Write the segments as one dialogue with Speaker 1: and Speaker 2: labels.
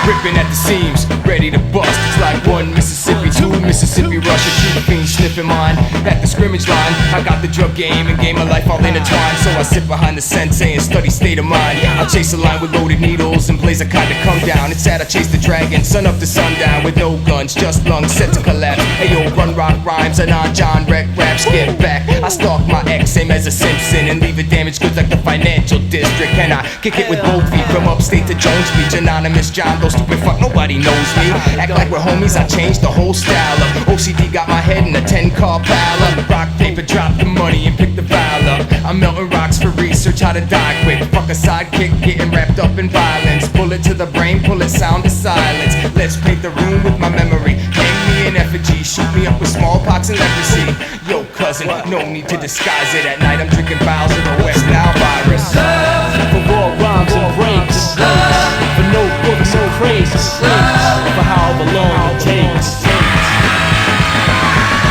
Speaker 1: ripping at the seams, ready to bust. It's like 1 Mississippi, 2 Mississippi rush. A true fiend sniffing mine at the scrimmage line. I got the drug game and game of life all intertwined. So I sit behind the sensei and study state of mind. I chase a line with loaded needles and blaze a kind to come down. It's sad I chase the dragon, sun up to sundown with no guns, just lungs set to collapse. Ayo, run rock rhymes and on John wreck raps. Get back, I stalk my ex, same as a Simpson, and leave it damaged goods like the financial district. Can I kick it with both feet from upstate to Jones Beach? Anonymous John, those stupid fuck, nobody knows me. Act like we're homies, I changed the whole style up. OCD got my head in a 10-car pile up. Rock, paper, drop the money and pick the file up. I'm melting rocks for research, how to die quick. Fuck a sidekick, getting wrapped up in violence. Bullet to the brain, bullet sound of silence. Let's paint the room with my memory. Hang me in effigy, shoot me up with smallpox and leprosy. Yo cousin, no need to disguise it. At night I'm drinking vials of the West Nile virus.
Speaker 2: For raw rhymes and breaks, for notebooks and phrases, for however long it takes.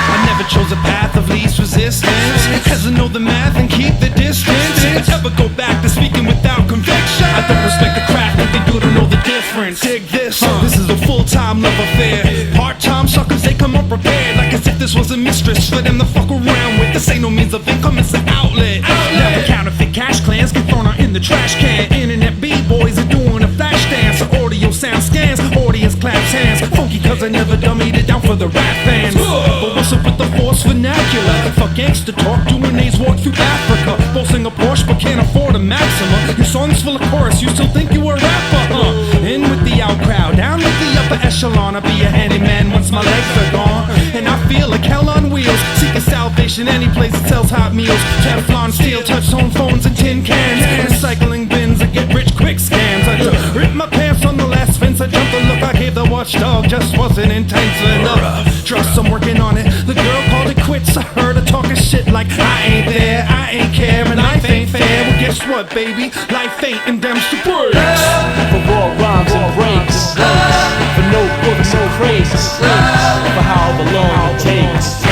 Speaker 3: I never chose a path of least resistance, as I know the math and keep the distance. I never go back to speaking without conviction. I don't respect the craft, but they do to know the difference. Dig this, this is a full-time love affair. Part-time suckers, they come unprepared, like as if this was a mistress for them to fuck around with. This ain't no means of income, it's an outlet. Never counterfeit cash clans get thrown out in the trash can. Internet b-boys are doing a flash dance. Audio sound scans, audience claps hands. Funky cause I never dummied it down for the rap fans. But what's up with the force vernacular? Fuck gangster talk, doing A's walk through Africa. Boasting a Porsche but can't afford a Maxima. Your song's full of chorus, you still think you a rapper, In with the out crowd, down with the upper echelon. I'll be a handyman once my legs are gone. And I feel like hell on wheels, seeking salvation any place that sells hot meals. Teflon, steel, touch tone phones and tin cans. Recycling bins that get rich quick scams. I just ripped my pants on the last fence. I jumped the look I gave the watchdog, just wasn't intense enough. Trust, I'm working on it. The girl called it quits. I heard her talking shit like I ain't there, I ain't care, and life ain't fair. Well, guess what, baby? Life ain't in them super breaks.
Speaker 2: For raw rhymes and breaks, for notebooks and phrases, for however long it takes.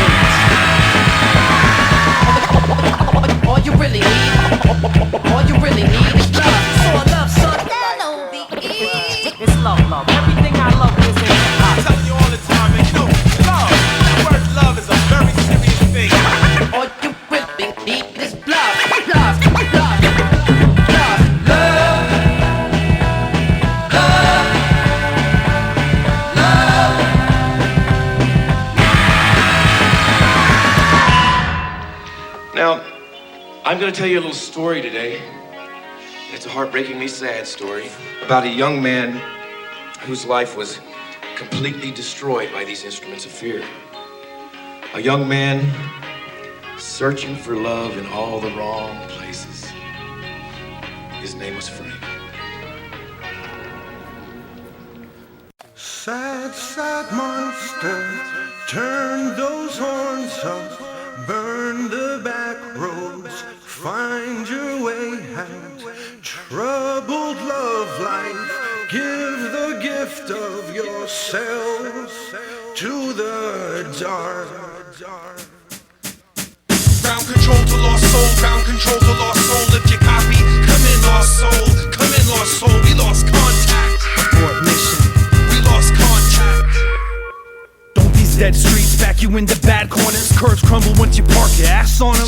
Speaker 4: All you really need is love. So I love, son. It's love. Everything I love is in
Speaker 5: I'm telling you all the time, man. You know, love. The word love is a very serious thing.
Speaker 4: all you really need is love.
Speaker 5: Now, I'm going to tell you a little story today. It's a heartbreakingly sad story about a young man whose life was completely destroyed by these instruments of fear. A young man searching for love in all the wrong places. His name was Frank.
Speaker 6: Sad, sad monster, turn those horns up, burn the back roads, find your way out. Troubled love life, give the gift of yourself to the dark.
Speaker 3: Ground control to lost soul, ground control to lost soul. Lift your copy, come in lost soul, come in lost soul. We lost contact. Abort mission, we lost contact. Don't be dead streets, back you into bad corners. Curves crumble once you park your ass on them.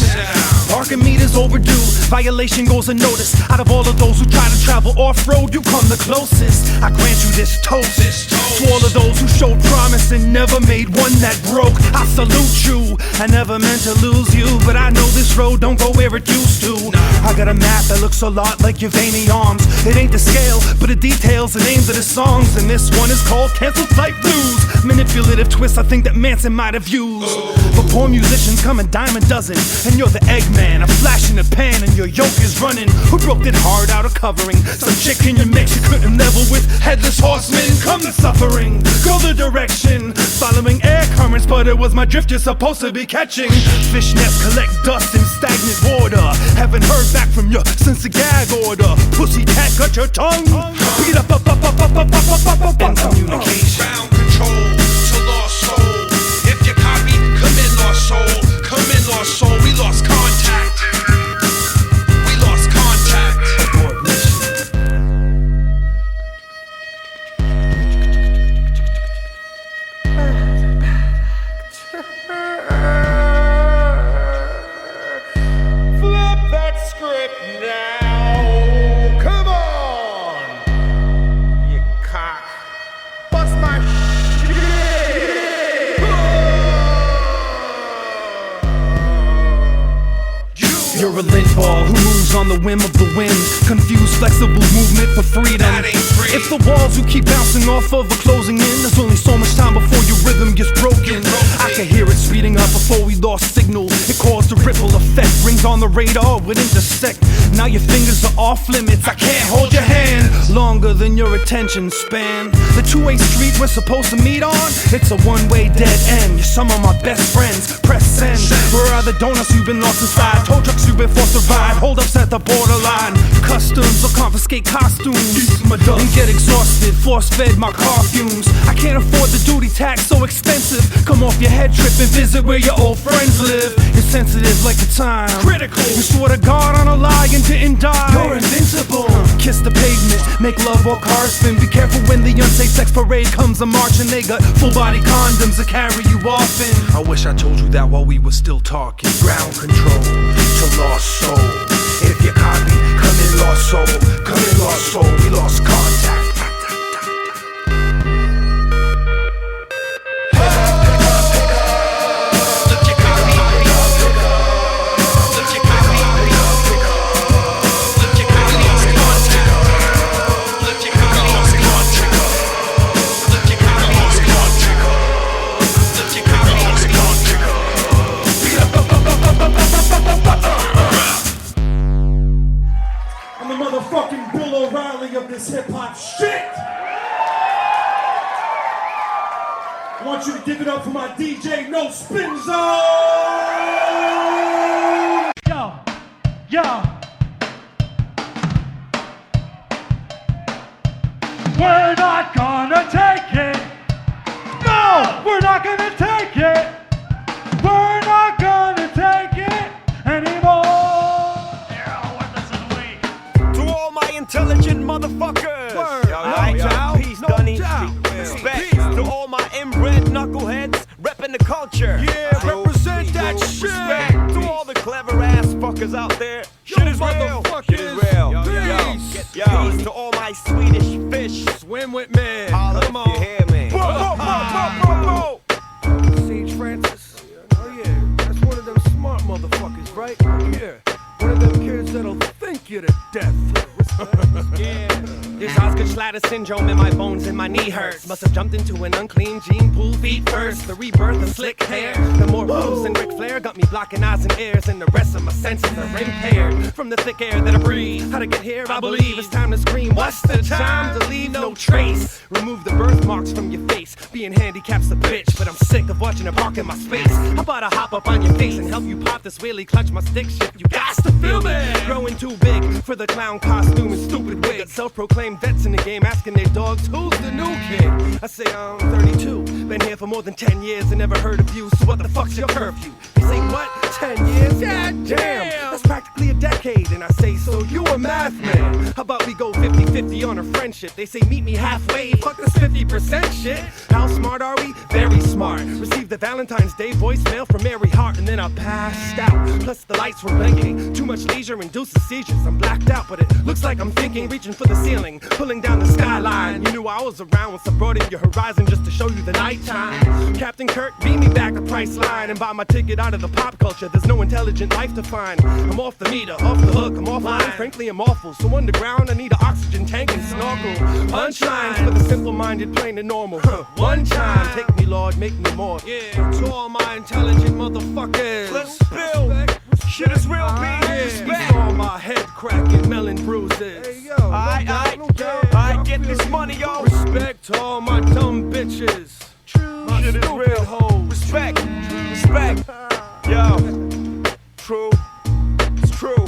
Speaker 3: Parking meters overdue, violation goes unnoticed. Out of all of those who try to travel off-road, you come the closest. I grant you this toast. To all of those who showed promise and never made one that broke, I salute you. I never meant to lose you, but I know this road don't go where it used to. I got a map that looks a lot like your veiny arms. It ain't the scale, but it details the names of the songs. And this one is called Cancel Flight Blues. Manipulative twist I think that Manson might have used. But poor musicians come a dime a dozen, and you're the Eggman, a flash in the pan, and your yoke is running. Who broke it hard out of covering? Some chick in your mix you couldn't level with. Headless horsemen, come the suffering. Go the direction, following air currents, but it was my drift you're supposed to be catching. Fishnets collect dust in stagnant water. Haven't heard back from you since the gag order. Pussy cat cut your tongue. Beat up in communication. Ground control to lost soul. If you copy, come in lost soul. Come in lost soul. We lost contact. We lost contact. Abort mission.
Speaker 6: the whim of the wind. Confused, flexible movement for freedom. If the walls you keep bouncing off of are closing in, there's only so much time before your rhythm gets broken. I can hear it speeding up before we lost signal. It caused a ripple effect, rings on the radar would intersect. Now your fingers are off limits, I can't hold your hand longer than your attention span. The two-way street we're supposed to meet on, it's a one-way dead end. You're some of my best friends, press send. Where are the donuts you've been lost inside? Tow trucks you've been forced to ride, hold-ups at the borderline. Customs will confiscate costumes and get exhausted, force-fed my car fumes. I can't afford the duty tax, so expensive. Come off your head trip and visit where your old friends live. You're sensitive like the time, critical. You swore to God on a lie and didn't die. You're invincible. Kiss the pavement, make love while cars spin. Be careful when the unsafe sex parade comes a march and they got full body condoms to carry you off in. I wish I told you that while we were still talking. Ground control to lost soul. If you copy, come in lost soul. Come in lost soul, we lost contact.
Speaker 2: Of this hip-hop shit. I want you to give it up for my DJ No Spin Zone. Yo. We're not gonna take it. No, we're not gonna take it. We're not gonna take it anymore.
Speaker 7: Intelligent motherfuckers. Peace, Dunny. Respect to all my inbred knuckleheads repping the culture.
Speaker 3: Yeah, represent that shit.
Speaker 7: Respect to all the clever ass fuckers out there. Shit is real. Shit is real. Yo, peace to all my Swedish fish.
Speaker 3: Swim with me.
Speaker 7: Come on. You hear me?
Speaker 3: Bro. Sage Francis. Oh yeah, that's one of them smart motherfuckers, right? Yeah. One of them kids that'll think you to death.
Speaker 7: Yeah. There's Osgood-Schlatter syndrome in my bones and my knee hurts. Must have jumped into an unclean gene pool feet first. The rebirth of slick hair. The more moves than Ric Flair got me blocking eyes and ears, and the rest of my senses are impaired from the thick air that I breathe. How to get here? I believe it's time to scream. What's the time to leave no trace? Remove the birthmarks from your face. Being handicap's a bitch, but I'm sick of watching it park in my space. How about I hop up on your face and help you pop this wheelie, clutch my stick shift? You got to feel me. Growing too big for the clown costume and stupid wig. Self-proclaimed vets in the game asking their dogs, who's the new kid? I say I'm 32, been here for more than 10 years and never heard of you, so what the fuck's your curfew? They say what? 10 years? God damn, that's practically a decade. And I say, so you a math man? How about we go 50-50 on a friendship? They say meet me halfway, fuck this 50% shit. How smart are we? Very smart. Received the Valentine's Day voicemail from Mary Hart and then I passed out. Plus the lights were blinking, too much leisure induces seizures. I'm blacked out, but it looks like I'm thinking, reaching for the ceiling, pulling down the skyline. You knew I was around once I brought in your horizon just to show you the nighttime. Captain Kirk, beat me back a price line and buy my ticket out of the pop culture. There's no intelligent life to find. I'm off the meter, off the hook, I'm offline. Frankly, I'm awful, so underground I need an oxygen tank and snorkel. Punchlines for the simple-minded, plain and normal. One time, take me, Lord, make me more.
Speaker 3: Yeah, to all my intelligent motherfuckers.
Speaker 7: Let's spill. Shit is real,
Speaker 3: Respect. All my head cracking, melon bruises.
Speaker 7: Hey, yo. Alright, get this money, yo.
Speaker 3: Respect to all my dumb bitches. My
Speaker 7: shit is real.
Speaker 3: Hoes.
Speaker 7: Respect. Yo. True. It's true.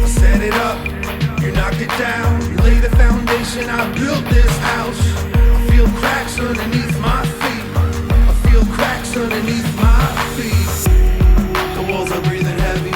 Speaker 6: Set it up, you knocked it down. You lay the foundation, I built this house. I feel cracks underneath my feet. I feel cracks underneath my feet. The walls are breathing heavy,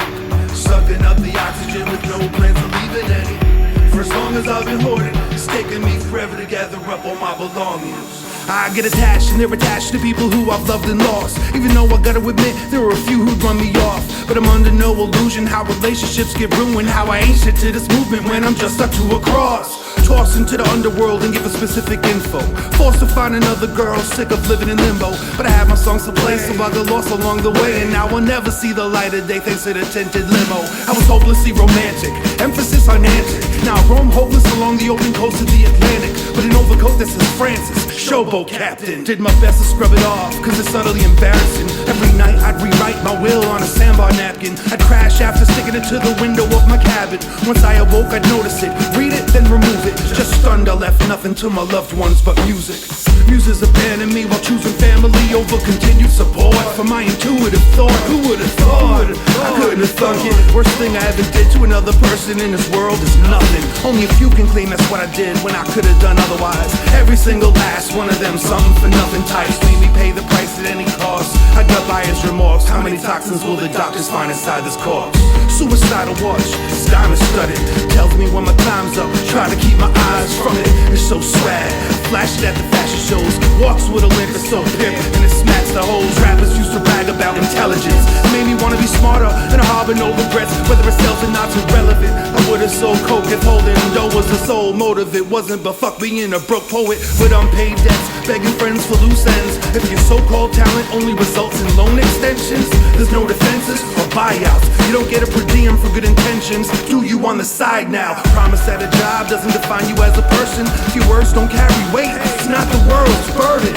Speaker 6: sucking up the oxygen with no plans of leaving any. For as long as I've been hoarding, it's taking me forever to gather up all my belongings. I get attached and they're attached to people who I've loved and lost. Even though I gotta admit, there are a few who'd run me off. But I'm under no illusion how relationships get ruined, how I ain't shit to this movement when I'm just stuck to a cross. Tossed into the underworld and give a specific info. Forced to find another girl, sick of living in limbo. But I have my songs to play, so I got lost along the way. And now I'll never see the light of day thanks to the tinted limo. I was hopelessly romantic, emphasis on antic. Now I roam hopeless along the open coast of the Atlantic. But an overcoat that says Francis, showboat captain. Did my best to scrub it off, cause it's utterly embarrassing. Every night I'd rewrite my will on a sandbar napkin. I'd crash after sticking it to the window of my cabin. Once I awoke I'd notice it, read it then remove it. Just stunned I left nothing to my loved ones but music. Muses abandoned me while choosing family over continued support. For my intuitive thought, who would've thought? I couldn't have thunk it. Worst thing I ever did to another person in this world is nothing. Only a few can claim that's what I did when I could've done otherwise. Every single last one of them, something for nothing types made me pay the price at any cost. I got buyer's remorse. How many toxins will the doctors find inside this corpse? Suicidal watch, it's diamond studded. Tells me when my time's up, try to keep my eyes from it. It's so swag, flash it at the fashion shows. Walks with a limp, it's so pimp, and it smacks the hoes. Rappers used to brag about intelligence. It made me wanna be smarter and harbor no regrets. Whether it sells or not's irrelevant. I would've sold coke if holding dough was the sole motive. It wasn't, but fuck being a broke poet with unpaid debts, begging friends for loose ends. If your so-called talent only results in loan extensions, there's no defenses or buyouts. You don't get a per diem for good intentions. Do you on the side now? Promise that a job doesn't define you as a person. If your words don't carry weight, it's not the world's burden.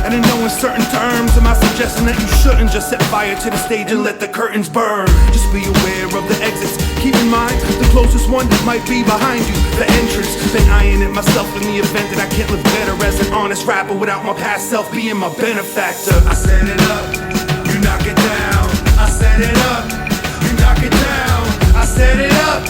Speaker 6: And in no uncertain terms, am I suggesting that you shouldn't just set fire to the stage and let the curtains burn? Just be aware of the exits. Keep in mind, the closest one that might be behind you, the entrance. Been eyeing it myself in the event that I can't live better as an honest rapper without my past self being my benefactor. I set it up, you knock it down. I set it up, you knock it down. I set it up,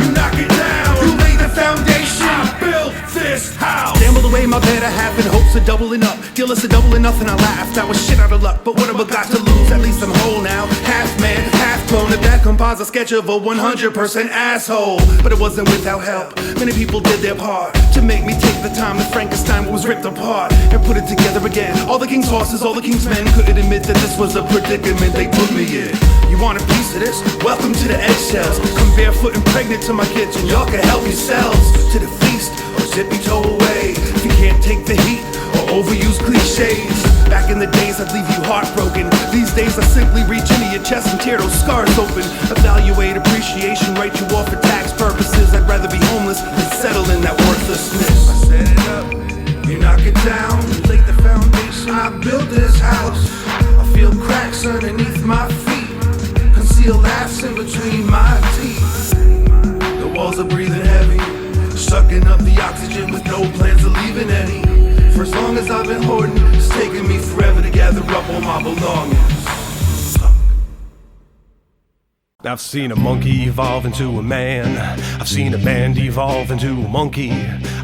Speaker 6: you knock it down. You lay the foundation, I built this house. Gambled away my better half in hopes of doubling up. Deal us a doubling nothing, I laughed. I was shit out of luck, but what have I got to lose? At least I'm whole now. Half man, half clone. If that compiles a sketch of a 100% asshole. But it wasn't without help. Many people did their part to make me take the time that Frankenstein was ripped apart and put it together again. All the king's horses, all the king's men couldn't admit that this was a predicament they put me in. You want a piece of this? Welcome to the eggshells. Come barefoot and pregnant to my kitchen. Y'all can help yourselves to the feast or zip your toe away. If you can't take the heat or overuse cliches. Back in the days I'd leave you heartbroken. These days I simply reach into your chest and tear those scars open. Evaluate appreciation, write you off for tax purposes. I'd rather be homeless than settle in that worthlessness. I set it up, you knock it down. You lay the foundation, I built this house. I feel cracks underneath my feet, conceal laughs in between my teeth. The walls are breathing heavy, sucking up the oxygen with no plans of leaving any. For as long as I've been hoarding, it's taken me forever to gather up all my belongings.
Speaker 7: I've seen a monkey evolve into a man. I've seen a man devolve into a monkey.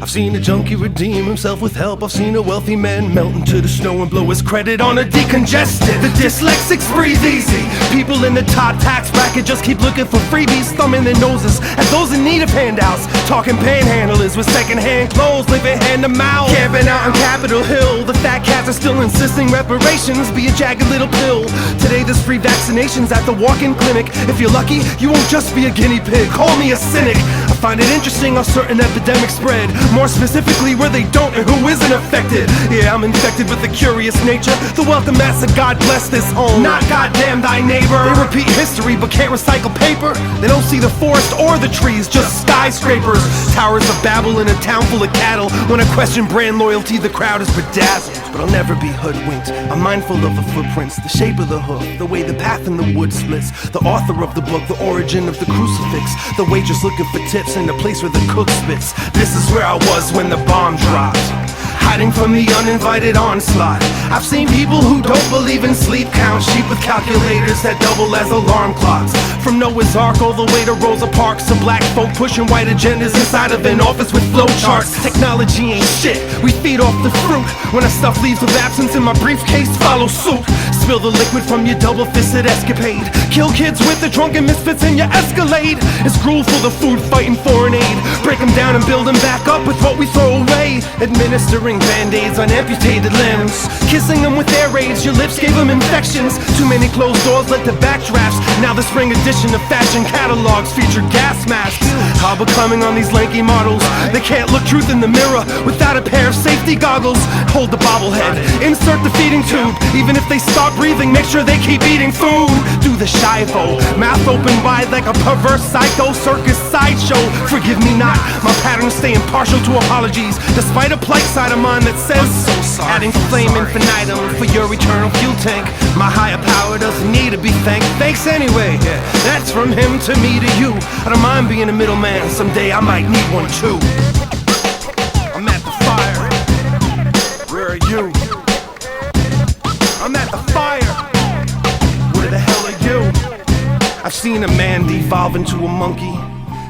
Speaker 7: I've seen a junkie redeem himself with help. I've seen a wealthy man melt into the snow and blow his credit on a decongestant. The dyslexics breathe easy. People in the top tax bracket just keep looking for freebies, thumbing their noses at those in need of handouts. Talking panhandlers with secondhand clothes, living hand to mouth. Camping out on Capitol Hill. The fat cats are still insisting reparations be a jagged little pill. Today there's free vaccinations at the walk-in clinic. If you're lucky, you won't just be a guinea pig. Call me a cynic. I find it interesting how certain epidemics spread, more specifically where they don't and who isn't affected. Yeah, I'm infected with a curious nature. The welcome mass of God bless this home, not goddamn thy neighbor. They repeat history but can't recycle paper. They don't see the forest or the trees, just skyscrapers. Towers of Babel in a town full of cattle. When I question brand loyalty, the crowd is bedazzled. But I'll never be hoodwinked. I'm mindful of the footprints, the shape of the hoof, the way the path in the wood splits. The author of the book, the origin of the crucifix. The waitress looking for tips in the place where the cook spits. This is where I was when the bomb dropped, hiding from the uninvited onslaught. I've seen people who don't believe in sleep count sheep with calculators that double as alarm clocks. From Noah's Ark all the way to Rosa Parks, to black folk pushing white agendas inside of an office with flowcharts. Technology ain't shit, we feed off the fruit. When I stuff leaves with absence in my briefcase, follow suit. Spill the liquid from your double-fisted escapade. Kill kids with the drunken misfits in your Escalade. It's cruel for the food fighting foreign aid. Break them down and build them back up with what we throw away. Administering
Speaker 6: band-aids on amputated limbs. Kissing them with air raids, your lips gave them infections. Too many closed doors led to backdrafts. Now the spring edition of fashion catalogs feature gas masks. How becoming on these lanky models. They can't look truth in the mirror without a pair of safety goggles. Hold the bobblehead, insert the feeding tube. Even if they stop breathing, make sure they keep eating food. Do the shivo, mouth open wide like a perverse psycho circus sideshow. Forgive me not, my patterns stay impartial to apologies, despite a polite side of mine that says adding flame infinitum for your eternal fuel tank. My higher power doesn't need to be thanked. Thanks anyway, that's from him to me to you. I don't mind being a middleman, someday I might need one too. I'm at the fire, where are you? I'm at the fire, where the hell are you? I've seen a man devolve into a monkey.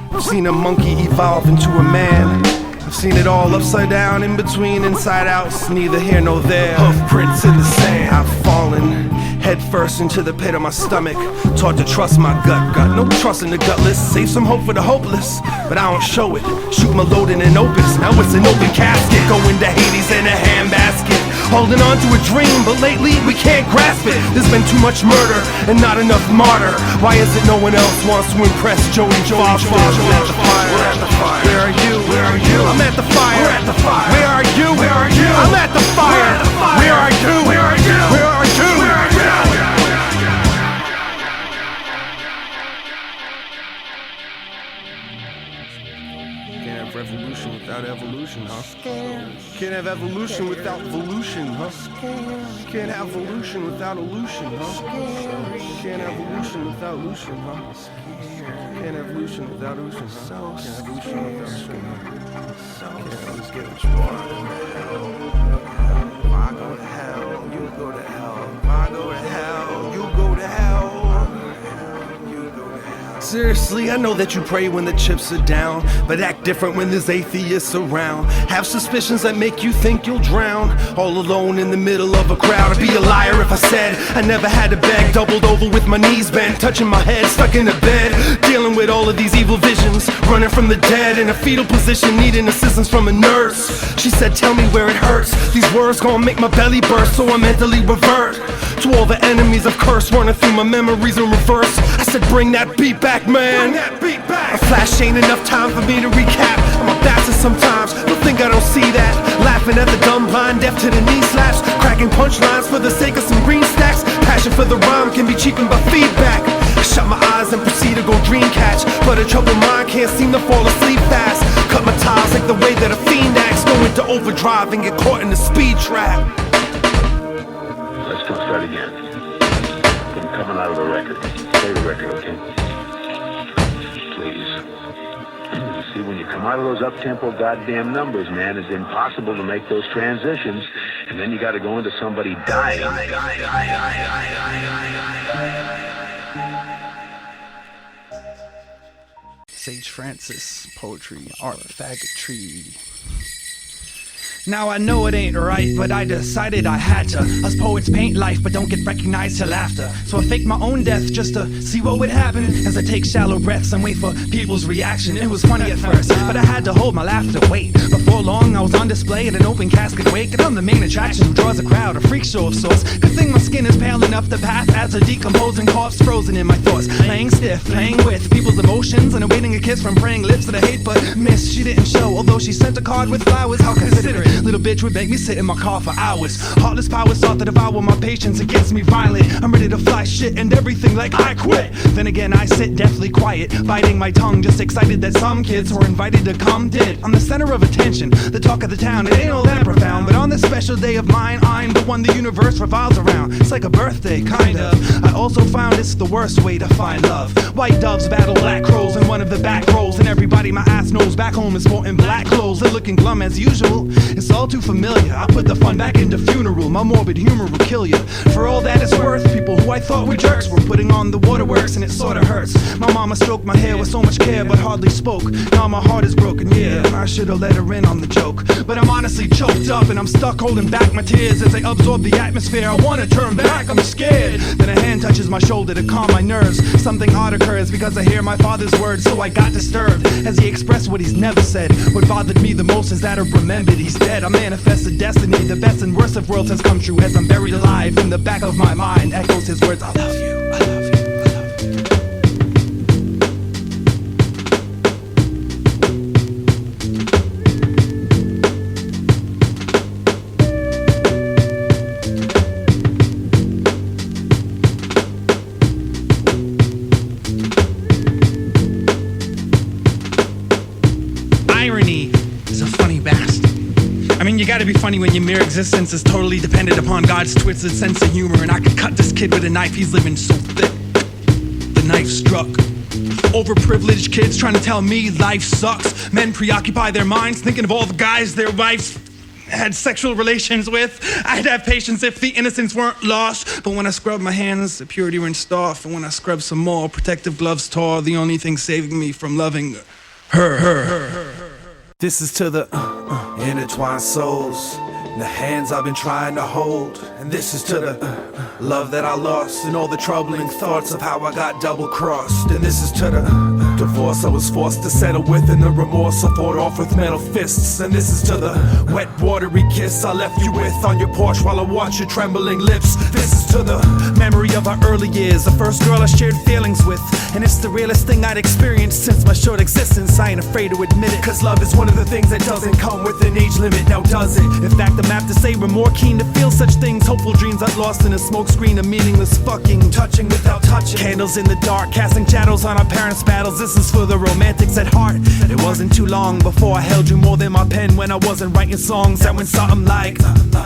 Speaker 6: I've seen a monkey evolve into a man. I've seen it all upside down, in between, inside out, neither here nor there. Hoof prints in the sand. I've fallen head first into the pit of my stomach. Taught to trust my gut. Got no trust in the gutless. Save some hope for the hopeless, but I don't show it. Shoot my load in an opus. Now it's an open casket. Go into Hades in a handbasket. Holding on to a dream, but lately we can't grasp it. There's been too much murder and not enough martyr. Why is it no one else wants to impress Joey Foster? We're at the fire. Where are you? Where are you? I'm at the fire. We're at the fire. Where are you? Where are you? I'm at the fire. Where are you? Where are you? Where are you? Where are you? Can't have revolution without evolution, huh? Can't have evolution without evolution, huh? Can't have evolution without illusion, huh? Can't have evolution without illusion, huh? Can't have evolution without illusion, huh? Can't have evolution without illusion, huh? Can't always get what you want. If I go to hell, you go to hell. If I go to hell, you go to hell. Seriously, I know that you pray when the chips are down, but act different when there's atheists around. Have suspicions that make you think you'll drown, all alone in the middle of a crowd. I'd be a liar if I said I never had to beg. Doubled over with my knees bent, touching my head, stuck in a bed, dealing with all of these evil visions, running from the dead in a fetal position, needing assistance from a nurse. She said, tell me where it hurts. These words gon' make my belly burst, so I mentally revert to all the enemies of curse running through my memories in reverse. I said, bring that beat back, man. A flash ain't enough time for me to recap. I'm a bastard sometimes, don't think I don't see that. Laughing at the dumb, blind, deaf to the knee slaps, cracking punchlines for the sake of some green stacks. Passion for the rhyme can be cheapened by feedback. I shut my eyes and proceed to go dream catch, but a troubled mind can't seem to fall asleep fast. Cut my ties like the way that a fiend acts, go into overdrive and get caught in the speed trap.
Speaker 8: Let's start again. I'm coming out of the record. Play the record, okay? Please. You see, when you come out of those up-tempo goddamn numbers, man, it's impossible to make those transitions, and then you gotta go into somebody dying.
Speaker 9: Sage Francis, poetry, art, faggotry. Now I know it ain't right, but I decided I had to. Us poets paint life, but don't get recognized till after. So I faked my own death just to see what would happen. As I take shallow breaths and wait for people's reaction. It was funny at first, but I had to hold my laughter. Wait, before long I was on display at an open casket wake, and I'm the main attraction who draws a crowd, a freak show of sorts. Good thing my skin is pale enough to pass as a decomposing corpse frozen in my thoughts. Laying stiff, playing with people's emotions, and awaiting a kiss from praying lips that I hate but miss. She didn't show, although she sent a card with flowers. How considerate. Little bitch would make me sit in my car for hours. Heartless powers sought to devour my patience against me violent. I'm ready to fly shit and everything like I quit. Then again I sit deathly quiet, biting my tongue, just excited that some kids were invited to come did. I'm the center of attention, the talk of the town. It ain't all that profound, but on this special day of mine, I'm the one the universe revolves around. It's like a birthday, kind of. I also found it's the worst way to find love. White doves battle black crows in one of the back rows, and everybody my ass knows back home is sporting black clothes. They're looking glum as usual. It's all too familiar. I put the fun back into funeral. My morbid humor will kill you. For all that it's worth, people who I thought were jerks were putting on the waterworks, and it sorta hurts. My mama stroked my hair with so much care but hardly spoke. Now my heart is broken, yeah, I should've let her in on the joke. But I'm honestly choked up and I'm stuck holding back my tears as I absorb the atmosphere. I wanna turn back, I'm scared. Then a hand touches my shoulder shoulder to calm my nerves. Something odd occurs because I hear my father's words, so I got disturbed as he expressed what he's never said. What bothered me the most is that I've remembered he's dead. I manifested destiny, the best and worst of worlds has come true as I'm buried alive. In the back of my mind echoes his words, I love you, I love you. Irony is a funny bastard. I mean, you gotta be funny when your mere existence is totally dependent upon God's twisted sense of humor. And I could cut this kid with a knife, he's living so thick. The knife struck. Overprivileged kids trying to tell me life sucks. Men preoccupy their minds thinking of all the guys their wives had sexual relations with. I'd have patience if the innocents weren't lost. But when I scrubbed my hands, the purity rinsed off. And when I scrubbed some more, protective gloves tore. The only thing saving me from loving her. This is to the intertwined souls, the hands I've been trying to hold. And this is to the love that I lost, and all the troubling thoughts of how I got double-crossed. And this is to the divorce I was forced to settle with, and the remorse I fought off with metal fists. And this is to the wet, watery kiss I left you with on your porch while I watch your trembling lips. This is to the memory of our early years, the first girl I shared feelings with. And it's the realest thing I'd experienced since my short existence. I ain't afraid to admit it, cause love is one of the things that doesn't come with an age limit, now does it? In fact, I'm apt to say we're more keen to feel such things. Hopeful dreams I've lost in a smoke screen of meaningless fucking. Touching without touching. Candles in the dark, casting shadows on our parents' battles. This is for the romantics at heart. It wasn't too long before I held you more than my pen when I wasn't writing songs that went something like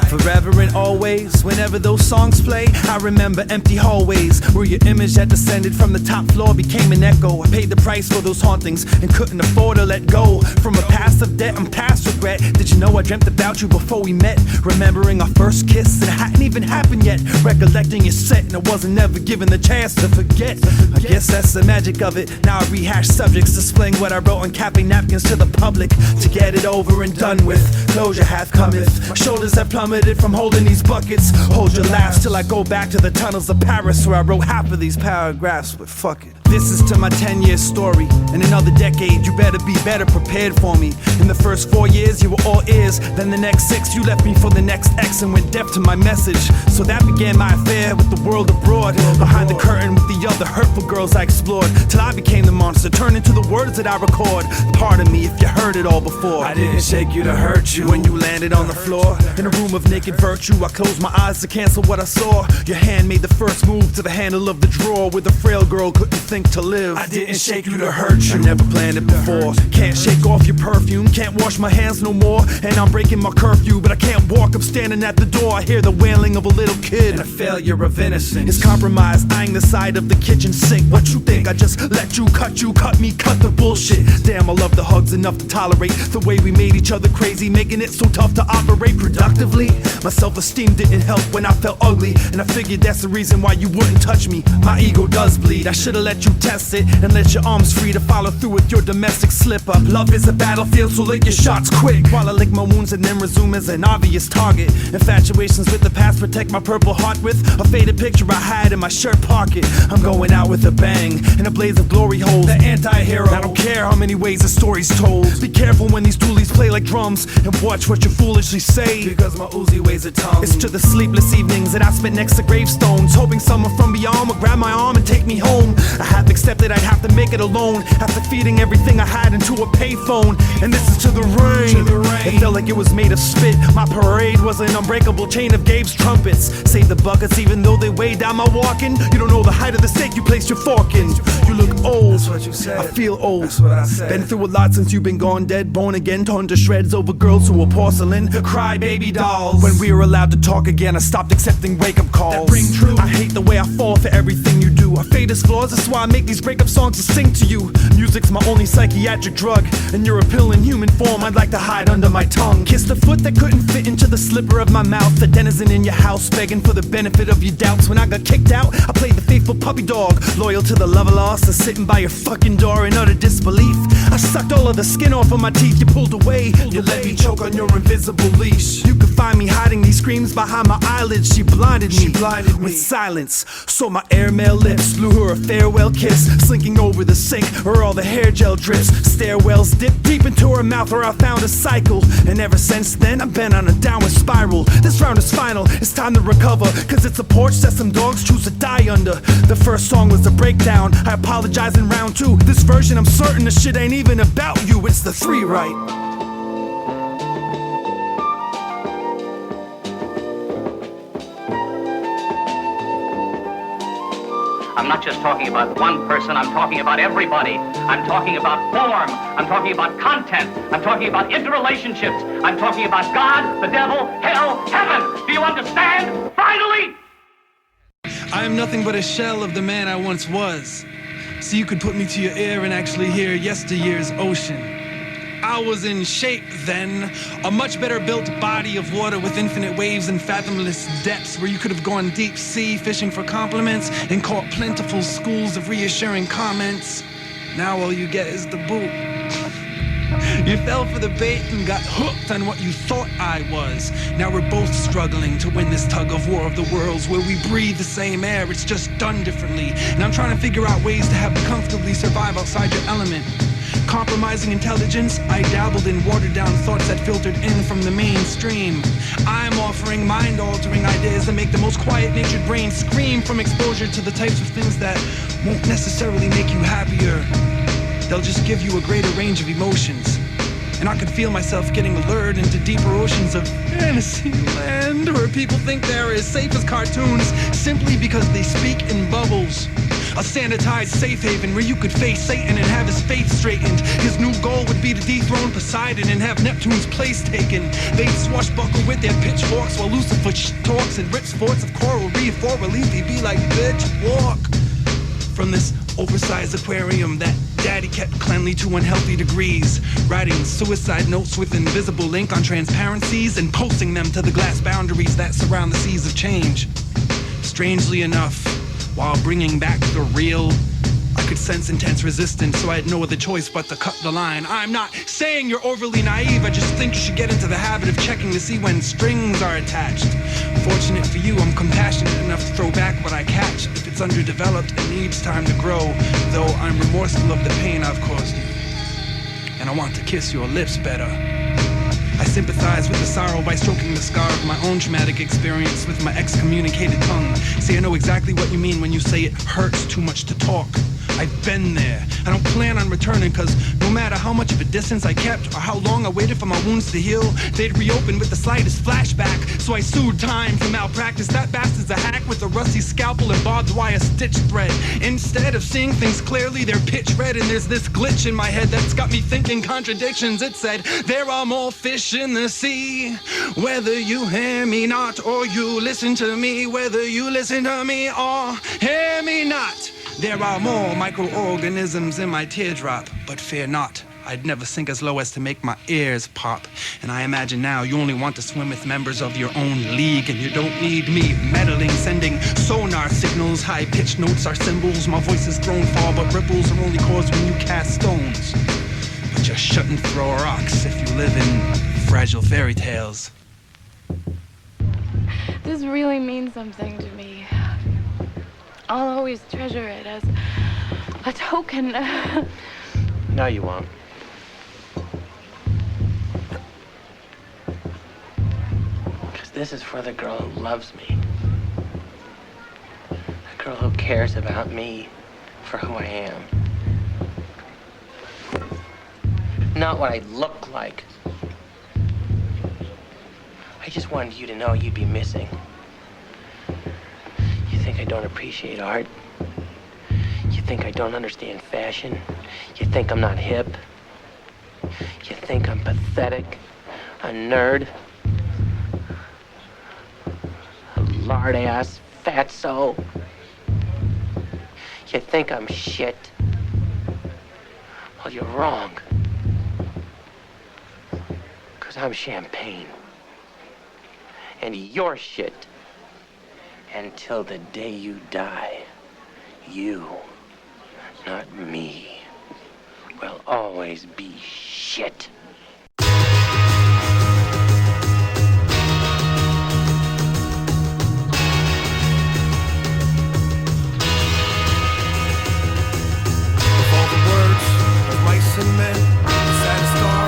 Speaker 9: forever and always. Whenever those songs play, I remember empty hallways where your image that descended from the top floor became an echo. I paid the price for those hauntings and couldn't afford to let go. From a past of debt and past regret. Did you know I dreamt about you before we met? Remembering our first kiss, and it hadn't even happened yet. Recollecting your set, and I wasn't never given the chance to forget. I guess that's the magic of it. Now I rehash subjects, displaying what I wrote on capping napkins to the public. To get it over and done with, closure hath cometh. My shoulders have plummeted from holding these buckets. Hold your laughs till I go back to the tunnels of Paris, where I wrote half of these paragraphs, but fuck it. This is to my 10-year story. In another decade, you better be better prepared for me. In the first 4 years, you were all ears. Then the next 6, you left me for the next X and went deaf to my message. So that began my affair with the world abroad. Behind the curtain with the other hurtful girls I explored. Till I became the monster, turned into the words that I record. Pardon me if you heard it all before. I didn't shake you to hurt you when you landed on the floor. In a room of naked virtue, I closed my eyes to cancel what I saw. Your hand made the first move to the handle of the drawer where the frail girl couldn't think to live. I didn't shake you to hurt you, I never planned it before. Can't shake off your perfume, can't wash my hands no more. And I'm breaking my curfew, but I can't walk, I'm standing at the door. I hear the wailing of a little kid, and a failure of innocence is compromised, eyeing the side of the kitchen sink. What you think, I just let you, cut me, cut the bullshit. Damn, I love the hugs enough to tolerate the way we made each other crazy, making it so tough to operate productively. My self-esteem didn't help when I felt ugly, and I figured that's the reason why you wouldn't touch me. My ego does bleed, I should've let you test it and let your arms free to follow through with your domestic slip-up. Love is a battlefield, so lick your shots quick while I lick my wounds and then resume as an obvious target. Infatuations with the past protect my purple heart with a faded picture I had in my shirt pocket. I'm going out with a bang and a blaze of glory holes. The anti-hero, I don't care how many ways the story's told. Be careful when these toolies play like drums, and watch what you foolishly say, because my Uzi weighs a ton. It's to the sleepless evenings that I spent next to gravestones, hoping someone from beyond would grab my arm and take me home. I have accepted I'd have to make it alone after feeding everything I had into a payphone. And this is to the rain. It felt like it was made of spit. My parade was an unbreakable chain of Gabe's trumpets. Save the buckets even though they weigh down my walking. You don't know the height of the steak you placed your fork in. You look old, that's what you said. I feel old, that's what I said. Been through a lot since you've been gone dead. Born again, torn to shreds over girls who were porcelain. Cry baby dolls. When we were allowed to talk again, I stopped accepting wake-up calls that ring true. I hate the way I fall for everything you do. I fade as flaws, that's why I make these breakup songs to sing to you. Music's my only psychiatric drug, and you're a pill in human form I'd like to hide under my tongue. Kiss the foot that couldn't fit into the slipper of my mouth. The denizen in your house begging for the benefit of your doubts. When I got kicked out, I played the faithful puppy dog, loyal to the lover lost, and sitting by your
Speaker 6: fucking door in utter disbelief. I sucked all of the skin off of my teeth, you pulled away. You let me choke on your invisible leash. You could find me hiding these screams behind my eyelids. She blinded me with silence. So my airmail lips blew her a farewell kiss, slinking over the sink where all the hair gel drips. Stairwells dip deep into her mouth where I found a cycle. And ever since then I've been on a downward spiral. This round is final, it's time to recover, cause it's a porch that some dogs choose to die under. The first song was a breakdown, I apologize in round 2. This version I'm certain the shit ain't even about you, it's the 3 right.
Speaker 10: I'm not just talking about one person, I'm talking about everybody. I'm talking about form, I'm talking about content, I'm talking about interrelationships, I'm talking about God, the devil, hell, heaven. Do you understand? Finally!
Speaker 9: I am nothing but a shell of the man I once was. So you could put me to your ear and actually hear yesteryear's ocean. I was in shape then, a much better built body of water with infinite waves and fathomless depths where you could have gone deep sea fishing for compliments and caught plentiful schools of reassuring comments. Now all you get is the boot. You fell for the bait and got hooked on what you thought I was. Now we're both struggling to win this tug of war of the worlds where we breathe the same air, it's just done differently. And I'm trying to figure out ways to have comfortably survive outside your element. Compromising intelligence, I dabbled in watered-down thoughts that filtered in from the mainstream. I'm offering mind-altering ideas that make the most quiet-natured brain scream from exposure to the types of things that won't necessarily make you happier. They'll just give you a greater range of emotions. And I could feel myself getting lured into deeper oceans of fantasy land where people think they're as safe as cartoons simply because they speak in bubbles. A sanitized safe haven where you could face Satan and have his faith straightened. His new goal would be to dethrone Poseidon and have Neptune's place taken. They'd swashbuckle with their pitchforks while Lucifer talks and rips forts of coral reef for relief. He'd be like, bitch, walk. From this oversized aquarium that daddy kept cleanly to unhealthy degrees, writing suicide notes with invisible ink on transparencies and posting them to the glass boundaries that surround the seas of change. Strangely enough, while bringing back the real, I could sense intense resistance, so I had no other choice but to cut the line. I'm not saying you're overly naive, I just think you should get into the habit of checking to see when strings are attached. Fortunate for you, I'm compassionate enough to throw back what I catch. If it's underdeveloped, it needs time to grow, though I'm remorseful of the pain I've caused you. And I want to kiss your lips better. I sympathize with the sorrow by stroking the scar of my own traumatic experience with my excommunicated tongue. See, I know exactly what you mean when you say it hurts too much to talk. I've been there. I don't plan on returning, cause no matter how much of a distance I kept or how long I waited for my wounds to heal, they'd reopen with the slightest flashback. So I sued time for malpractice. That bastard's a hack with a rusty scalpel and barbed wire stitch thread. Instead of seeing things clearly, they're pitch red, and there's this glitch in my head that's got me thinking contradictions. It said, there are more fish in the sea, whether you hear me not or you listen to me, whether you listen to me or hear me not. There are more microorganisms in my teardrop, but fear not, I'd never sink as low as to make my ears pop. And I imagine now you only want to swim with members of your own league, and you don't need me meddling, sending sonar signals. High-pitched notes are symbols, my voice is thrown far, but ripples are only caused when you cast stones. But you shouldn't throw rocks if you live in fragile fairy tales.
Speaker 11: This really means something to me. I'll always treasure it as a token.
Speaker 10: No, you won't. Because this is for the girl who loves me. The girl who cares about me for who I am. Not what I look like. I just wanted you to know you'd be missing. You think I don't appreciate art? You think I don't understand fashion? You think I'm not hip? You think I'm pathetic? A nerd? A lard-ass fatso? You think I'm shit? Well, you're wrong. 'Cause I'm champagne. And you're shit. Until the day you die. You
Speaker 12: not me, will always be shit.
Speaker 6: And men, the saddest star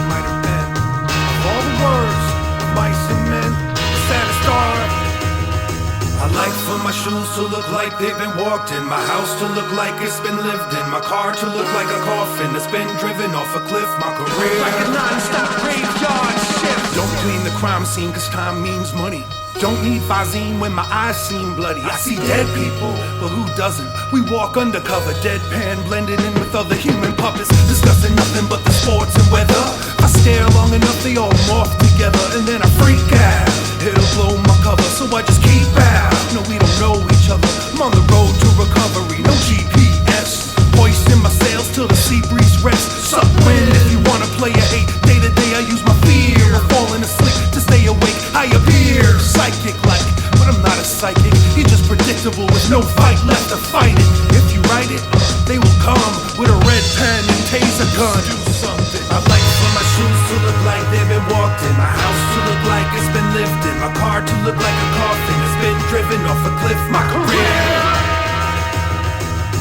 Speaker 6: might have been. Of all the words of mice and men, the saddest star. I like for my shoes to look like they've been walked in, my house to look like it's been lived in, my car to look like a coffin that's been driven off a cliff, my career like a non-stop graveyard shift. Don't clean the crime scene cause time means money. Don't need Visine when my eyes seem bloody. I see dead people, but who doesn't? We walk undercover, deadpan, blending in with other human puppets, discussing nothing but the sports and weather. If I stare long enough, they all morph together, and then I freak out. It'll blow my cover, so I just keep out. No, we don't know each other. I'm on the road to recovery, no GPS. Hoisting my sails till the sea breeze rests. Suck wind if you wanna play a hate. Day to day I use my fear of falling asleep to stay awake. I appear psychic-like, but I'm not a psychic. You're just predictable with no fight left to fight it. If you write it, they will come with a red pen and taser gun. Do something. I like for my shoes to look like they've been walked in, my house to look like it's been lived in, my car to look like a coffin that's been driven off a cliff, my career.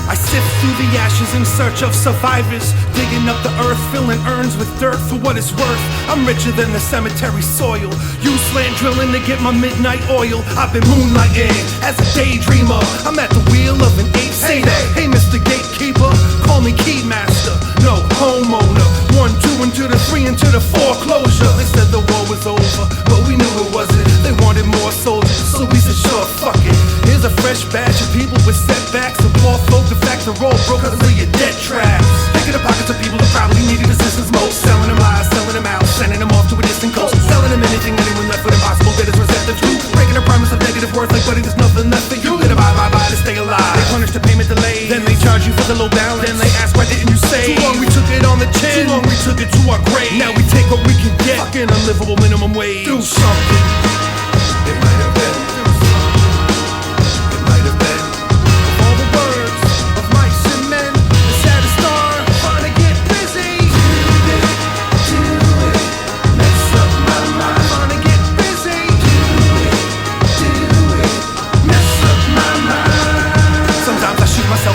Speaker 6: I sift through the ashes in search of survivors, digging up the earth, filling urns with dirt for what it's worth. I'm richer than the cemetery soil. Use land drilling to get my midnight oil. I've been moonlighting as a daydreamer. I'm at the wheel of an eight-seater. Hey, Mr. Gatekeeper, call me Keymaster. No, homeowner. 1, 2, into the 3, into the foreclosure. They said the war was over, but we knew it wasn't. They wanted more soldiers, so we said sure, fuck it. Here's a fresh batch of people with setbacks and poor folk. The fact the road broke cause of your dead traps. Picking the pockets of people who probably needed assistance most. Selling them lies, selling them out, sending them off to a distant coast. Selling them anything anyone left with impossible that is receptive to. Breaking a promise of negative worth like buddy, there's nothing left for you. Get a bye to stay alive. They punish the payment delay, then they charge you for the low balance. Then they ask why didn't you say? Too long we took it on the chin, too long we took it to our grave. Now we take what we can get, fucking unlivable minimum wage. Do something. It might have been.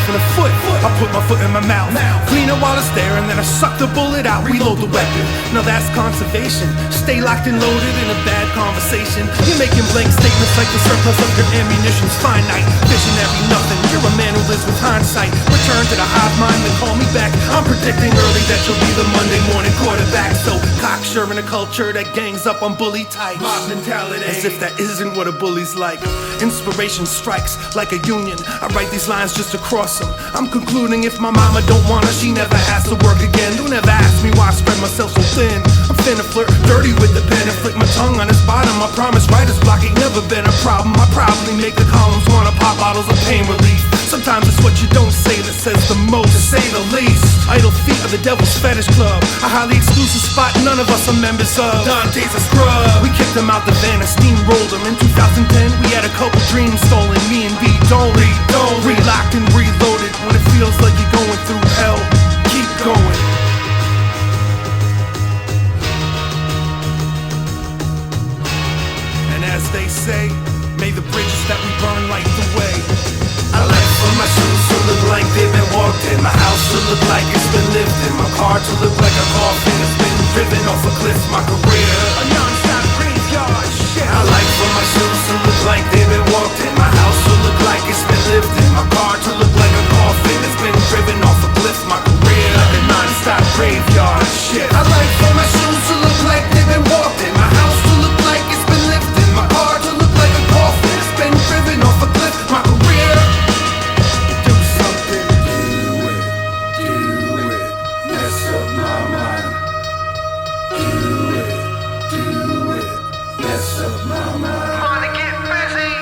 Speaker 6: In the foot, I put my foot in my mouth, clean it while it's there, and then I suck the bullet out, reload the weapon. Now that's conservation. Stay locked and loaded in a bad conversation. You're making blank statements like the surplus of your ammunition's finite. Visionary nothing, you're a man who lives with hindsight. Return to the hive mind, then call me back. I'm predicting early that you'll be the Monday morning quarterback. So cocksure in a culture that gangs up on bully types. Mob mentality, as if that isn't what a bully's like. Inspiration strikes like a union. I write these lines just to cross them. I'm concluding if my mama don't want her, she never has to work again. Don't ever ask me why I spread myself so thin. I'm finna flirt dirty with the pen and flick my tongue on its bottom. I promise writer's block ain't never been a problem. I probably make the columns wanna pop bottles of pain relief. Sometimes it's what you don't say that says the most, to say the least. Idle feet of the Devil's Fetish Club, a highly exclusive spot none of us are members of. Dante's a scrub. We kicked him out the van and steamrolled him. In 2010 we had a couple dreams stolen. Me and B don't relocked and reloaded. When it feels like you're going through hell, keep going. And as they say, may the bridges that we burn light the way. I like for my shoes to look like they've been walked in, my house to look like it's been lived in, my car to look like a coffin that's been driven off a cliff, my career a non-stop graveyard shit. I like for my shoes to look like they've been walked in, my house to look like it's been lived in, my car to look like a coffin that's been driven off a cliff, my career like a non-stop graveyard shit. I like for my shoes to look like they've been walked in, my house to look like it's been lived in, my car to look like a coffin that's been driven off a cliff, my career. Do something, do it, mess up my mind. Do it, mess up my mind. Wanna get busy.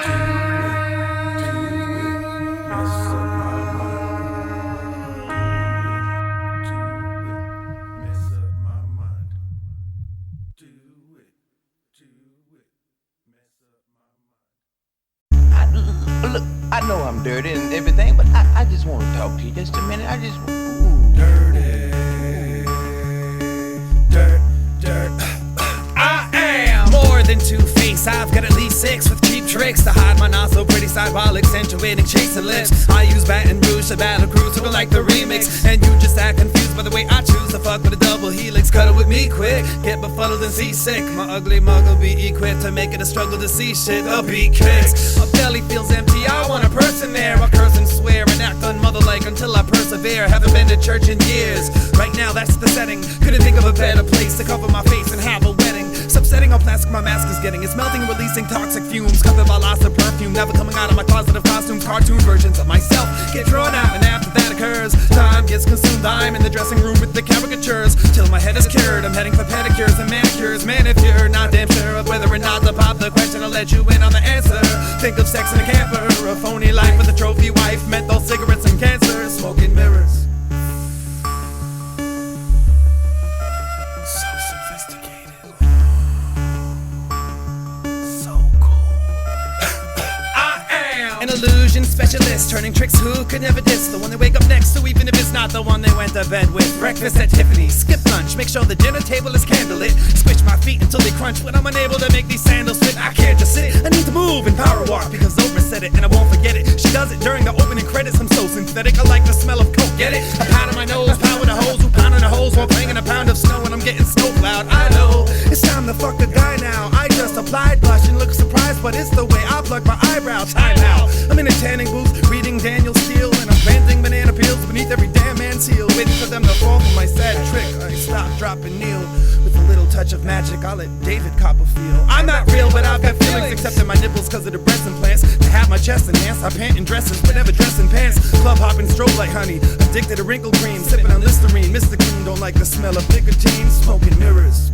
Speaker 13: Look, I know I'm dirty and everything, but I just
Speaker 12: want to talk to you just a minute. I just
Speaker 6: I am more than two-faced. I've got at least 6 with cheap tricks to hide my not so pretty sidewall, accentuating chasing lips. I use Baton Rouge to battle crew, sort of like the remix. And you just act confused by the way I choose to fuck with a double helix. Cut it with me quick, get befuddled and seasick. My ugly mug will be equipped to make it a struggle to see shit. A beat kicks, my belly feels empty. I want a person there. I curse and swear and act unmotherlike until I persevere. Haven't been to church in years. Right now that's the setting. Couldn't think of a better place to cover my face and have a wedding. It's upsetting how plastic my mask is getting. It's melting and releasing toxic fumes. Covered by lots of perfume. Never coming out of my closet of costumes. Cartoon versions of myself get drawn out, and after that occurs, time gets consumed. I'm in the dressing room with the caricatures till my head is cured. I'm heading for pedicures and manicures. Man, if you're not damn sure of whether or not to pop the question, I'll let you in on the answer. Think of sex in a camper, a phony life with a trophy wife, menthol cigarettes and cancer, smoking mirrors. So sophisticated. So cool. I am an illusion specialist, turning tricks who could never diss. The one they wake up next to, even if it's not the one they went to bed with. Breakfast at Tiffany's, skip lunch, make sure the dinner table is candlelit. Squish my feet until they crunch when I'm unable to make these sandals fit. I can't just sit, I need to move and power walk because Oprah said it and I won't forget it. She does it during the opening credits. I'm so synthetic, I like the smell of coke, get it? A pound on my nose, pound with the hose, who pound on the hose while banging a pound of snow and I'm getting snow plowed. I know, it's time to fuck a guy now. I just applied blush and look surprised, but it's the way I pluck my eyebrow. Time out, I'm in a tanning booth reading Daniel Steele and I'm planting banana peels beneath every damn man's heel, waiting for them to fall for my sad trick. I stop, drop, and kneel with a little touch of magic. I'll let David Copperfield. I'm not real, but I've got feelings, except in my nipples because of the breast implants. To have my chest enhanced, I pant in dresses, but never dress in pants. Club hopping, strobe like honey, addicted to wrinkle cream, sipping on Listerine. Mr. Clean, don't like the smell of nicotine, smoking mirrors.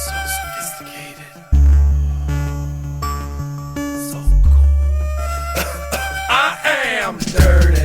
Speaker 6: So sophisticated. So cool. I am dirty.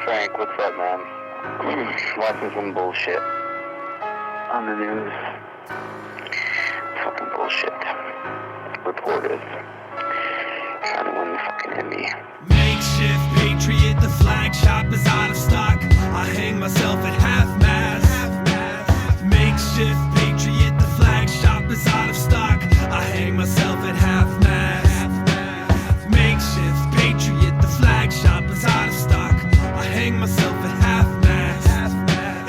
Speaker 13: Frank, what's up, man? Watching some bullshit on the news. Fucking bullshit. Reporters trying to win the fucking Emmy.
Speaker 6: Makeshift patriot, the flag shop is out of stock. I hang myself at half-mast. Makeshift patriot, the flag shop is out of stock. I hang myself at half-mast. Makeshift patriot, the flag shop is out of stock. I hang myself at half-mast.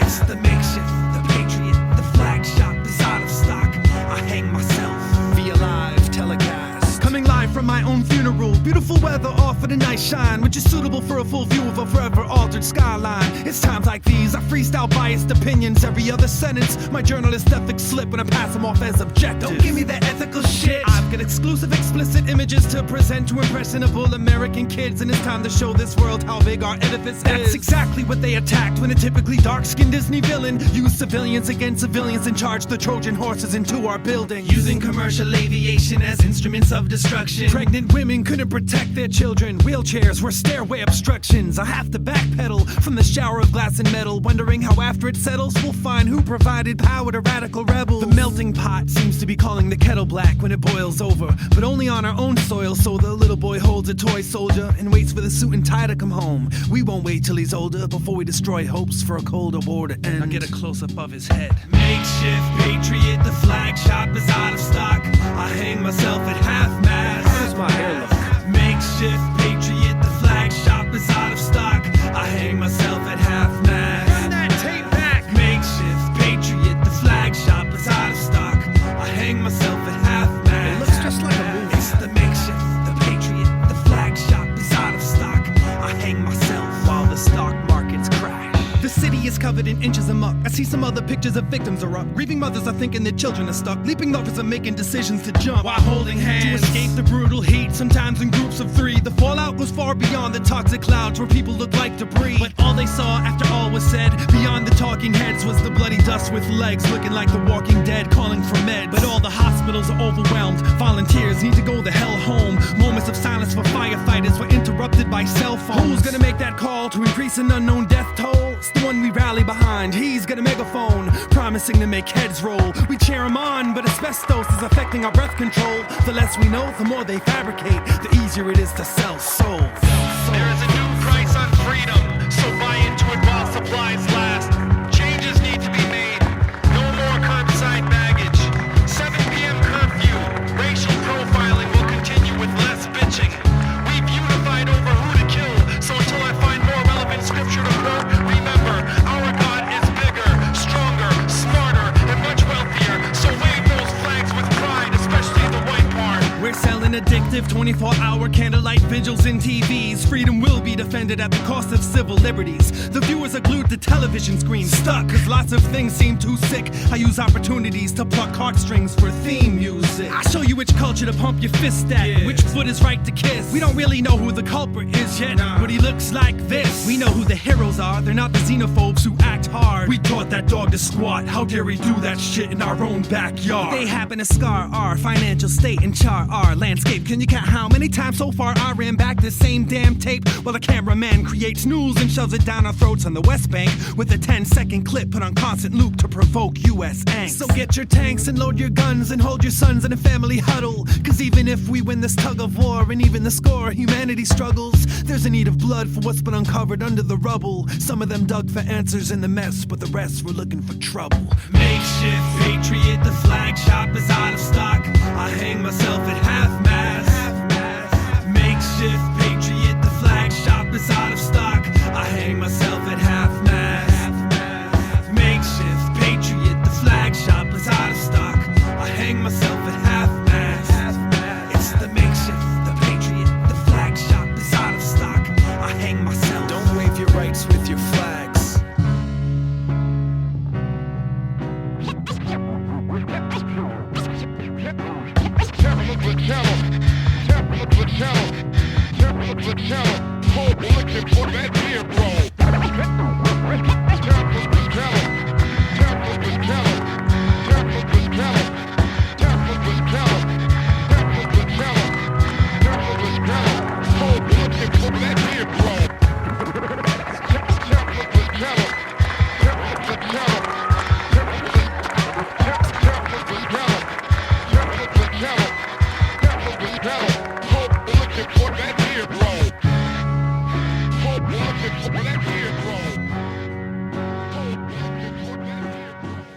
Speaker 6: It's the makeshift, the patriot, the flag shop is out of stock. I hang myself via live telecast. Coming live from my own funeral. Beautiful weather offered a nice shine, which is suitable for a full view of a forever altered skyline. It's times like these I freestyle biased opinions. Every other sentence, my journalist ethics slip when I pass them off as objective. Don't give me that ethical shit. I've got exclusive explicit images to present to impressionable American kids, and it's time to show this world how big our edifice is. That's exactly what they attacked when a typically dark-skinned Disney villain used civilians against civilians and charged the Trojan horses into our building, using commercial aviation as instruments of destruction. Pregnant women couldn't protect their children. Wheelchairs were stairway obstructions. I have to backpedal from the shower of glass and metal, wondering how after it settles we'll find who provided power to radical rebels. The melting pot seems to be calling the kettle black when it boils over, but only on our own soil. So the little boy holds a toy soldier and waits for the suit and tie to come home. We won't wait till he's older before we destroy hopes for a colder war to end. I get a close-up of his head. Makeshift patriot, the flag shop is out of stock. I hang myself at half-mast. How's my hair look? Makeshift patriot, the flag shop is out of stock. I city is covered in inches of muck. I see some other pictures of victims are up. Grieving mothers are thinking their children are stuck. Leaping lovers are making decisions to jump while holding hands to escape the brutal heat, sometimes in groups of 3. The fallout goes far beyond the toxic clouds where people look like debris. But all they saw after all was said, beyond the talking heads, was the bloody dust with legs looking like the Walking Dead calling for meds. But all the hospitals are overwhelmed. Volunteers need to go the hell home. Moments of silence for firefighters were interrupted by cell phones. Who's gonna make that call to increase an unknown death toll? It's the one we rally behind. He's got a megaphone promising to make heads roll. We cheer him on, but asbestos is affecting our breath control. The less we know, the more they fabricate, the easier it is to sell souls.
Speaker 14: There is a new price on freedom, so buy into it while supplies last. Changes need to be made. No more curbside baggage. 7 p.m. curfew. Racial profiling will continue with less bitching. We've unified over who to kill, so until I find more relevant scripture to quote, remember, our God is bigger, stronger, smarter, and much wealthier. So wave those flags with pride, especially the white part.
Speaker 6: We're selling addictive 24-hour candlelight vigils in TVs. Freedom will be defended at the cost of civil liberties. The viewers are glued to television screens, stuck, cause lots of things seem too sick. I use opportunities to pluck heartstrings for theme music. I show you which culture to pump your fist at, which foot is right to kiss. We don't really know who the culprit is yet, but he looks like this. We know who the heroes are, they're not the xenophobes who act hard. We taught that dog to squat, how dare he do that shit in our own backyard? They happen to scar our financial state and char our landscape. Can you count how many times so far I ran back the same damn tape? While the cameraman creates news and shoves it down our throats on the West Bank with a 10-second clip put on constant loop to provoke US angst. So get your tanks and load your guns and hold your sons in a family huddle. Cause even if we win this tug of war and even the score, humanity struggles. There's a need of blood for what's been uncovered under the rubble. Some of them dug for answers in the mess, but the rest were looking for trouble. Makeshift patriot, the flag shop is out of stock. I hang myself at half-mast. Makeshift patriot, the flag shop is out of stock. I hang myself at half-mast. Makeshift patriot, the flag shop is out of stock. I hang myself at half-mast. It's the makeshift, the patriot, the flag shop is out of stock. I hang myself. Don't wave your rights with your flags.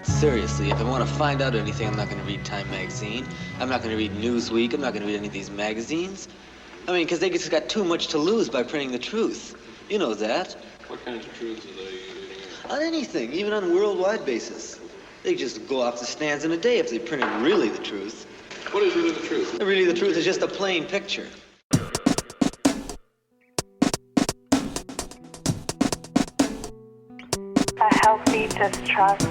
Speaker 15: Seriously, if I want to find out anything, I'm not going to read Time magazine. I'm not going to read Newsweek. I'm not going to read any of these magazines. I mean, because they just got too much to lose by printing the truth. You know that.
Speaker 16: What kinds of truths are they reading?
Speaker 15: On anything, even on a worldwide basis. They just go off the stands in a day if they printed really the truth.
Speaker 16: What is really the truth?
Speaker 15: Really the truth is just a plain picture.
Speaker 17: A healthy distrust.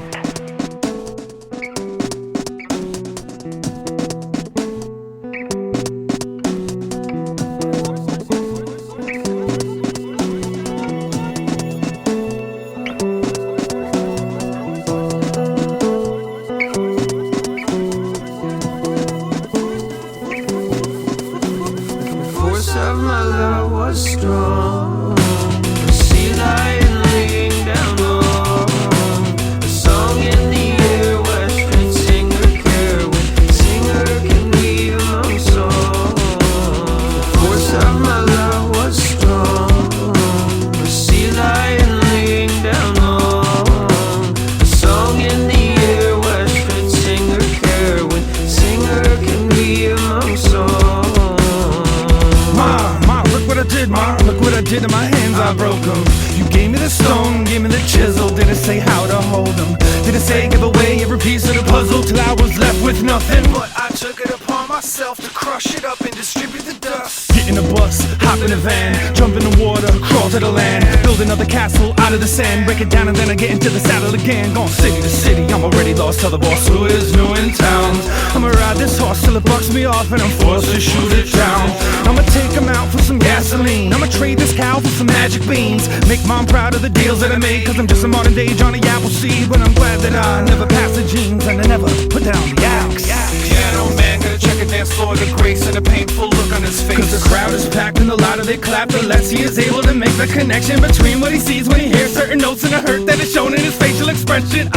Speaker 9: Into my hands, I broke them. You gave me the stone, gave me the chisel. Didn't say how to hold them. Didn't say give away every piece of the puzzle till I was left with nothing. But I took it upon myself to crush it up and distribute the dust. Getting
Speaker 6: in a bus, hop in a van, jump in the water, crawl to the land, build another castle out of the sand, break it down and then I get into the saddle again. Going city to city, I'm already lost, tell the boss who is new in town. I'ma ride this horse till it bucks me off and I'm forced to shoot it down. I'ma take him out for some gasoline, I'ma trade this cow for some magic beans, make mom proud of the deals that I made, cause I'm just a modern day Johnny Appleseed. But I'm glad that I never passed the jeans and I never put down the axe.
Speaker 9: Piano man gonna check a dance floor, the grace and a painful look on his face.
Speaker 6: Cause the crowd is packed and the louder they clap, the less he is able to make the connection between what he sees when he hears certain notes and the hurt that is shown in his facial expression.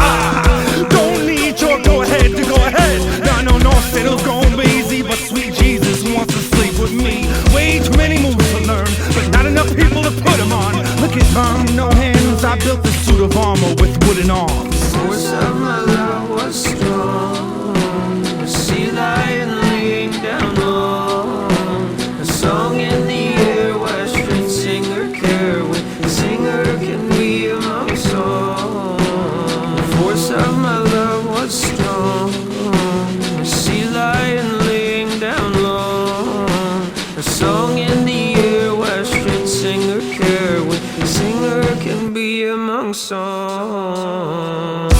Speaker 6: Don't need your go ahead to go ahead. No, fiddle's going easy, but sweet Jesus wants to sleep with me. Way too many moves to learn, but not enough people to put him on. Look at mom, no hands, I built this suit of armor with wooden arms.
Speaker 18: Force of my love was strong, a sea lion laying down long, a song in the air, western singer care, when the singer can be among song. Force of my love was strong, a sea lion laying down long, a song in the air, western singer care, when the singer can be among song.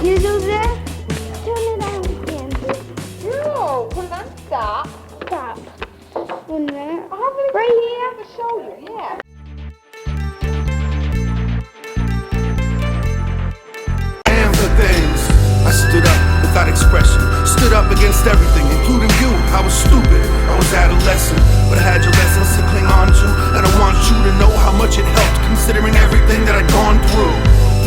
Speaker 19: You do this? Turn it on again. No, put it on stop. Stop. 1 minute. Right here. To show you, yeah.
Speaker 20: And for things, I stood up without expression. Stood up against everything, including you. I was stupid, I was adolescent, but I had your lessons to cling on to, and I want you to know how much it helped, considering everything that I'd gone through.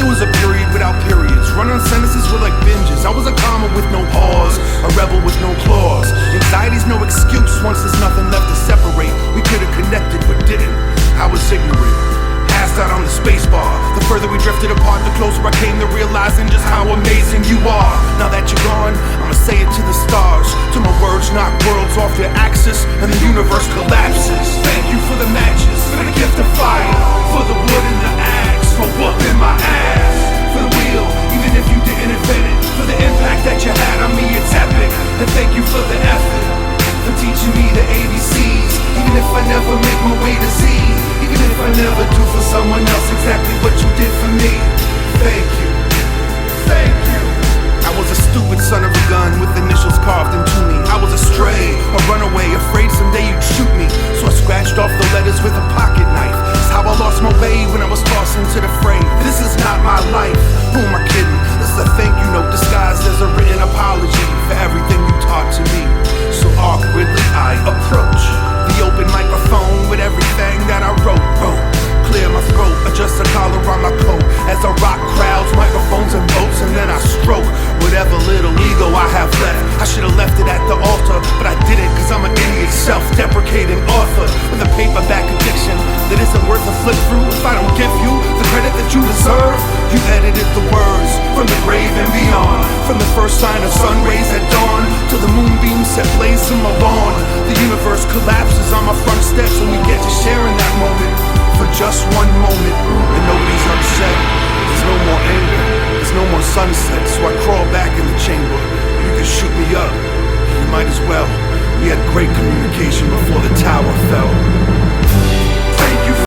Speaker 20: There was a period without periods. Run-on sentences were like binges. I was a comma with no pause, a rebel with no claws. Anxiety's no excuse once there's nothing left to separate. We could've connected but didn't. I was ignorant, passed out on the space bar. The further we drifted apart, the closer I came to realizing just how amazing you are. Now that you're gone, I'ma say it to the stars, till my words knock worlds off their axis and the universe collapses. Thank you for the matches, for the gift of fire, for the wood and the axe, for whooping my ass, for the wheel, even if you didn't invent it, for the impact that you had on me, it's epic. And thank you for the effort, for teaching me the ABCs, even if I never make my way to Z, even if I never do for someone else exactly what you did for me. Thank you, thank you. I was a stupid son of a gun with initials carved into me. I was a stray, a runaway, afraid someday you'd shoot me, so I scratched off the letters with a pocket knife. It's how I lost my way when I was tossed into the fray. This is not my life, who am I kidding? This is a thank you note disguised as a written apology for everything you taught to me. So awkwardly I approach the open microphone with everything that I wrote. Clear my throat, adjust the collar on my coat as I rock crowds, microphones and boats, and then I stroke whatever little ego I have left. I should've left it at the altar, but I didn't, cause I'm an idiot, self-deprecating author with a paperback addiction that isn't worth a flip through if I don't give you the credit that you deserve. You edited the words from the grave and beyond, from the first sign of sun rays at dawn till the moonbeams set blaze in my lawn. The universe collapses on my front steps and we get to share in that moment for just one moment, and nobody's upset. There's no more anger, there's no more sunset, so I crawl back in the chamber. You can shoot me up, you might as well. We had great communication before the tower fell.